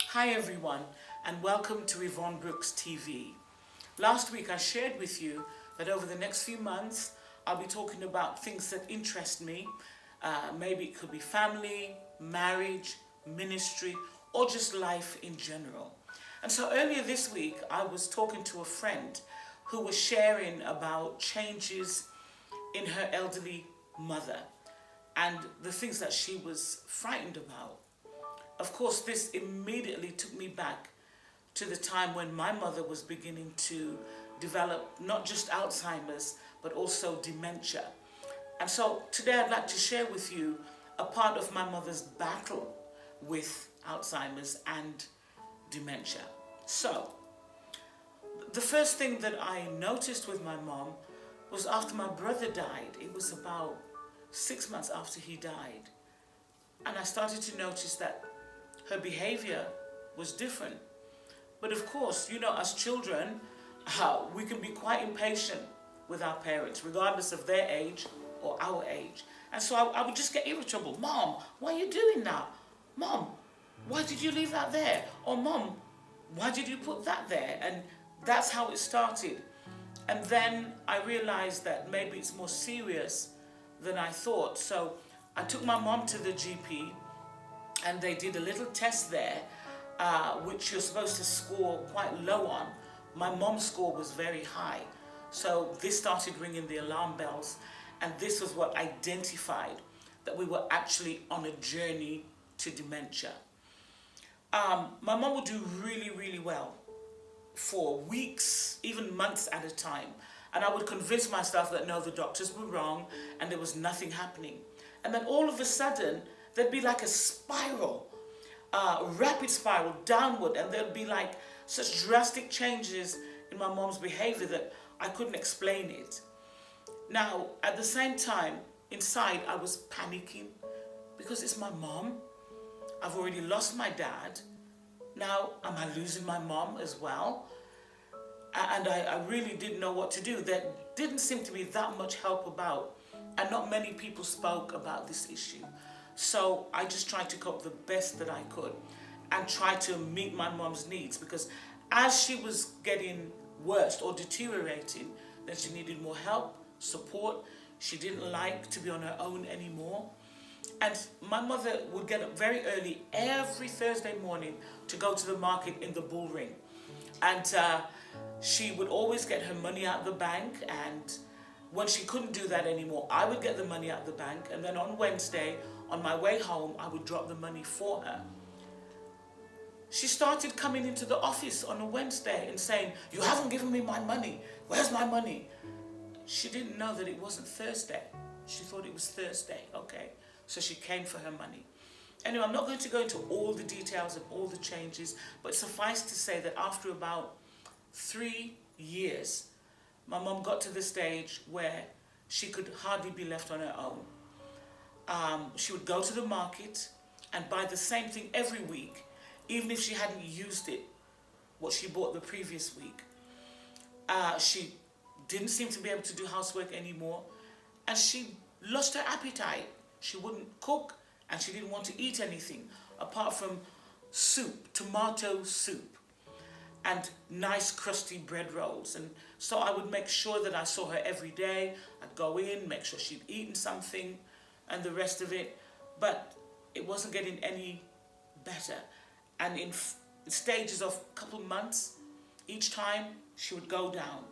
Hi everyone, and welcome to Yvonne Brooks TV. Last week I shared with you that over the next few months I'll be talking about things that interest me. Maybe it could be family, marriage, ministry, or just life in general. And so earlier this week I was talking to a friend who was sharing about changes in her elderly mother and the things that she was frightened about. Of course, this immediately took me back to the time when my mother was beginning to develop not just Alzheimer's, but also dementia. And so today I'd like to share with you a part of my mother's battle with Alzheimer's and dementia. So, the first thing that I noticed with my mom was after my brother died. It was about 6 months after he died. And I started to notice that her behavior was different. But of course, you know, as children, we can be quite impatient with our parents, regardless of their age or our age. And so I would just get irritable. Mom, why are you doing that? Mom, why did you leave that there? Or Mom, why did you put that there? And that's how it started. And then I realized that maybe it's more serious than I thought. So I took my mom to the GP, and they did a little test there, which you're supposed to score quite low on. My mom's score was very high. So this started ringing the alarm bells, and this was what identified that we were actually on a journey to dementia. My mom would do really, really well for weeks, even months at a time. And I would convince myself that no, the doctors were wrong and there was nothing happening. And then all of a sudden, there'd be like a spiral, rapid spiral downward, and there'd be like such drastic changes in my mom's behavior that I couldn't explain it. Now, at the same time, inside I was panicking because it's my mom. I've already lost my dad. Now, am I losing my mom as well? And I really didn't know what to do. There didn't seem to be that much help about, and not many people spoke about this issue. So I just tried to cope the best that I could and try to meet my mom's needs, because as she was getting worse or deteriorating, then she needed more help, support. She didn't like to be on her own anymore. And my mother would get up very early every Thursday morning to go to the market in the Bull Ring. And she would always get her money out of the bank, and when she couldn't do that anymore, I would get the money out of the bank, and then on Wednesday, on my way home, I would drop the money for her. She started coming into the office on a Wednesday and saying, "You haven't given me my money. Where's my money?" She didn't know that it wasn't Thursday. She thought it was Thursday, okay? So she came for her money. Anyway, I'm not going to go into all the details of all the changes, but suffice to say that after about 3 years, my mom got to the stage where she could hardly be left on her own. She would go to the market and buy the same thing every week, even if she hadn't used it, what she bought the previous week. She didn't seem to be able to do housework anymore, and she lost her appetite. She wouldn't cook, and she didn't want to eat anything apart from soup, tomato soup, and nice crusty bread rolls. And so I would make sure that I saw her every day. I'd go in, make sure she'd eaten something and the rest of it, but it wasn't getting any better. And in stages of a couple months, each time she would go down,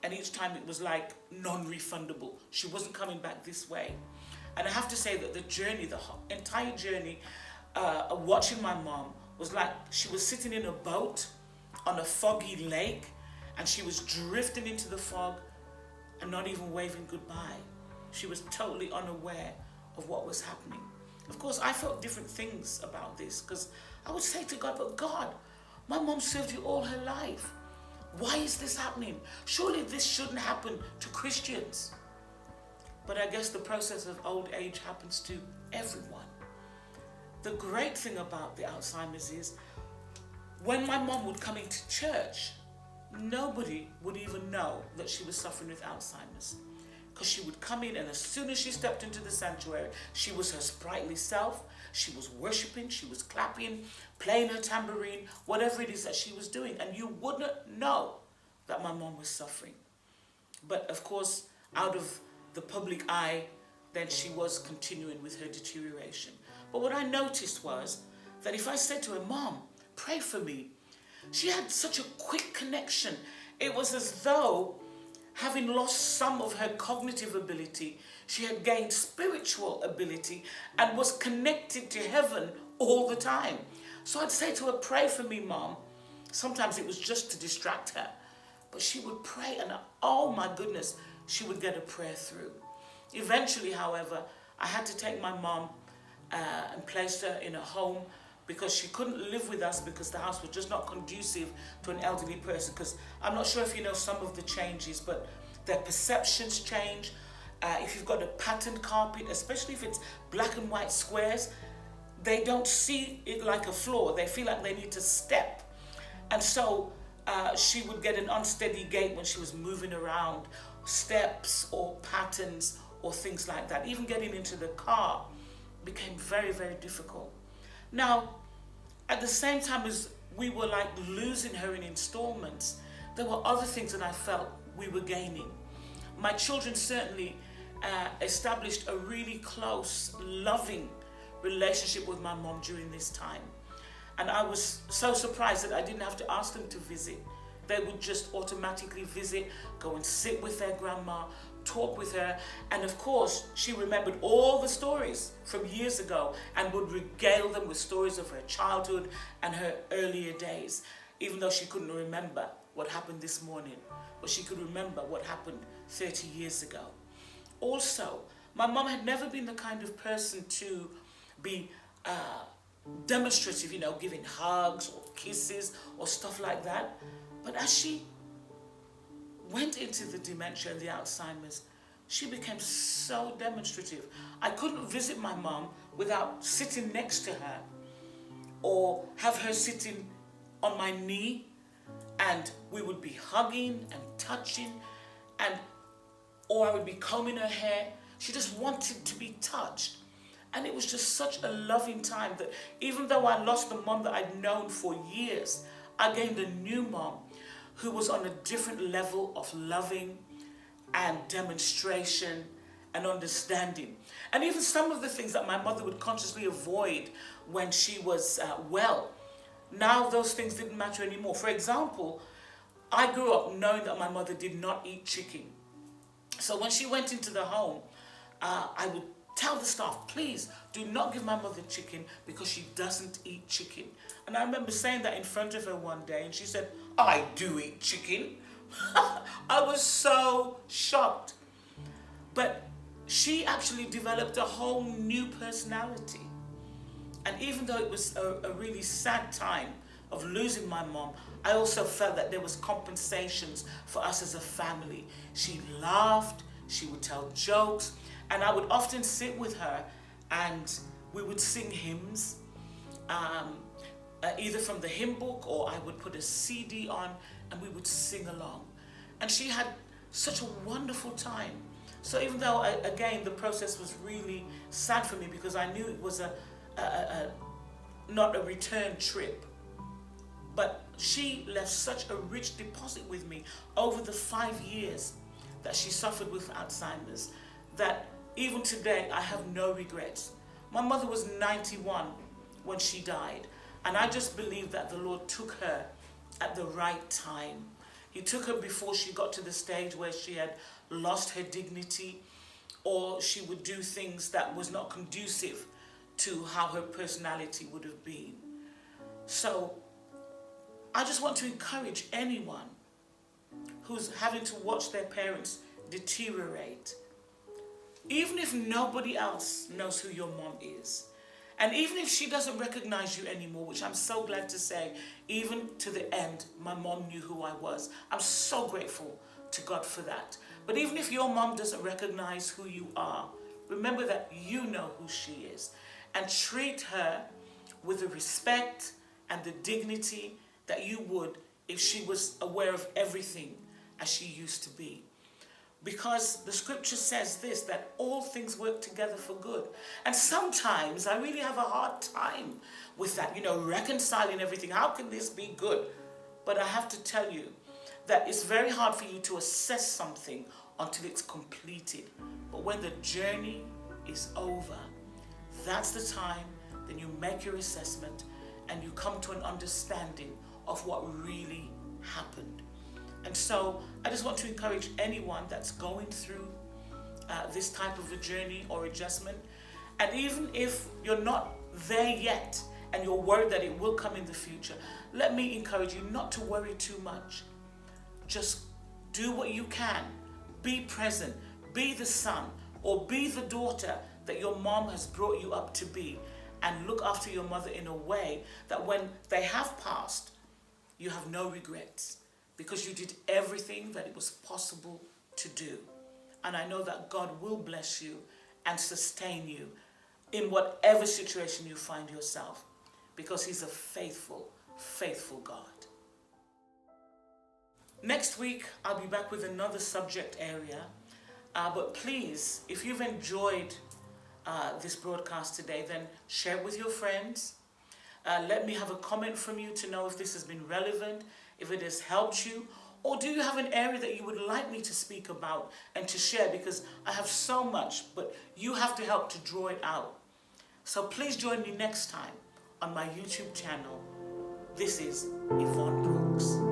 and each time it was like non-refundable. She wasn't coming back this way. And I have to say that the journey, the entire journey of watching my mom was like she was sitting in a boat on a foggy lake, and she was drifting into the fog and not even waving goodbye. She was totally unaware of what was happening. Of course, I felt different things about this, because I would say to God, "But God, my mom served you all her life. Why is this happening? Surely this shouldn't happen to Christians." But I guess the process of old age happens to everyone. The great thing about the Alzheimer's is when my mom would come into church, nobody would even know that she was suffering with Alzheimer's, because she would come in, and as soon as she stepped into the sanctuary, she was her sprightly self. She was worshiping, she was clapping, playing her tambourine, whatever it is that she was doing. And you wouldn't know that my mom was suffering. But of course, out of the public eye, then she was continuing with her deterioration. But what I noticed was that if I said to her, "Mom, pray for me," she had such a quick connection. It was as though, having lost some of her cognitive ability, she had gained spiritual ability and was connected to heaven all the time. So I'd say to her, "Pray for me, Mom." Sometimes it was just to distract her. But she would pray, and oh my goodness, she would get a prayer through. Eventually, however, I had to take my mom and place her in a home, because she couldn't live with us because the house was just not conducive to an elderly person. Because I'm not sure if you know some of the changes, but their perceptions change. If you've got a patterned carpet, especially if it's black and white squares, they don't see it like a floor. They feel like they need to step. And so she would get an unsteady gait when she was moving around, steps or patterns or things like that. Even getting into the car became very, very difficult. Now, at the same time as we were like losing her in installments, there were other things that I felt we were gaining. My children certainly established a really close, loving relationship with my mom during this time. And I was so surprised that I didn't have to ask them to visit. They would just automatically visit, go and sit with their grandma, talk with her. And of course, she remembered all the stories from years ago and would regale them with stories of her childhood and her earlier days, even though she couldn't remember what happened this morning, but she could remember what happened 30 years ago. Also, my mom had never been the kind of person to be demonstrative, giving hugs or kisses or stuff like that. But as she went into the dementia and the Alzheimer's, she became so demonstrative. I couldn't visit my mom without sitting next to her or have her sitting on my knee, and we would be hugging and touching, or I would be combing her hair. She just wanted to be touched. And it was just such a loving time that even though I lost the mom that I'd known for years, I gained a new mom who was on a different level of loving and demonstration and understanding. And even some of the things that my mother would consciously avoid when she was well, now those things didn't matter anymore. For example, I grew up knowing that my mother did not eat chicken. So when she went into the home, I would tell the staff, "Please do not give my mother chicken because she doesn't eat chicken." And I remember saying that in front of her one day, and she said, "I do eat chicken." I was so shocked. But she actually developed a whole new personality. And even though it was a really sad time of losing my mom, I also felt that there was compensations for us as a family. She laughed, she would tell jokes, and I would often sit with her and we would sing hymns, either from the hymn book, or I would put a CD on and we would sing along. And she had such a wonderful time. So even though, again, the process was really sad for me because I knew it was not a return trip, but she left such a rich deposit with me over the 5 years that she suffered with Alzheimer's, that even today I have no regrets. My mother was 91 when she died, and I just believe that the Lord took her at the right time. He took her before she got to the stage where she had lost her dignity, or she would do things that was not conducive to how her personality would have been. So I just want to encourage anyone who's having to watch their parents deteriorate, even if nobody else knows who your mom is, and even if she doesn't recognize you anymore, which I'm so glad to say, even to the end, my mom knew who I was. I'm so grateful to God for that. But even if your mom doesn't recognize who you are, remember that you know who she is, and treat her with the respect and the dignity that you would if she was aware of everything as she used to be. Because the scripture says this, that all things work together for good. And sometimes I really have a hard time with that, reconciling everything. How can this be good? But I have to tell you that it's very hard for you to assess something until it's completed. But when the journey is over, that's the time then you make your assessment and you come to an understanding of what really happened. And so I just want to encourage anyone that's going through this type of a journey or adjustment, and even if you're not there yet and you're worried that it will come in the future, let me encourage you not to worry too much. Just do what you can. Be present. Be the son or be the daughter that your mom has brought you up to be, and look after your mother in a way that when they have passed, you have no regrets, because you did everything that it was possible to do. And I know that God will bless you and sustain you in whatever situation you find yourself, because he's a faithful, faithful God. Next week, I'll be back with another subject area. But please, if you've enjoyed this broadcast today, then share it with your friends. Let me have a comment from you to know if this has been relevant, if it has helped you, or do you have an area that you would like me to speak about and to share? Because I have so much, but you have to help to draw it out. So please join me next time on my YouTube channel. This is Yvonne Brooks.